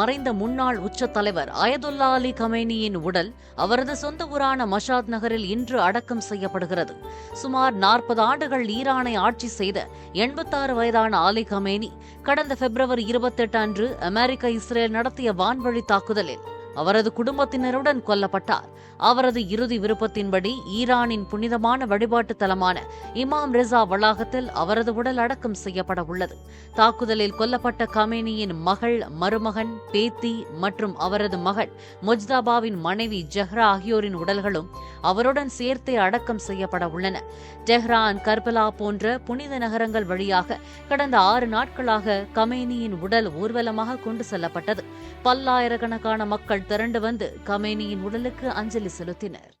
மறைந்த முன்னாள் உச்ச தலைவர் அயதுல்லா அலி கமேனியின் உடல் அவரது சொந்த ஊரான மஷாத் நகரில் இன்று அடக்கம் செய்யப்படுகிறது. சுமார் 40 ஆண்டுகள் ஈரானை ஆட்சி செய்த 86 வயதான அலி கமேனி கடந்த பிப்ரவரி 28 அன்று அமெரிக்கா இஸ்ரேல் நடத்திய வான்வழி தாக்குதலில் அவரது குடும்பத்தினருடன் கொல்லப்பட்டார். அவரது இறுதி விருப்பத்தின்படி ஈரானின் புனிதமான வழிபாட்டு தலமான இமாம் ரெசா வளாகத்தில் அவரது உடல் அடக்கம் செய்யப்பட உள்ளது. தாக்குதலில் கொல்லப்பட்ட கமேனியின் மகள், மருமகன், பேத்தி மற்றும் அவரது மகள் முஜ்தாபாவின் மனைவி ஜஹ்ரா ஆகியோரின் உடல்களும் அவருடன் சேர்த்தே அடக்கம் செய்யப்பட உள்ளன. டெஹ்ரான், கர்பலா போன்ற புனித நகரங்கள் வழியாக கடந்த 6 நாட்களாக கமேனியின் உடல் ஊர்வலமாக கொண்டு செல்லப்பட்டது. பல்லாயிரக்கணக்கான மக்கள் திரண்டு வந்து கமேனியின் உடலுக்கு அஞ்சலி செலுத்தினர்.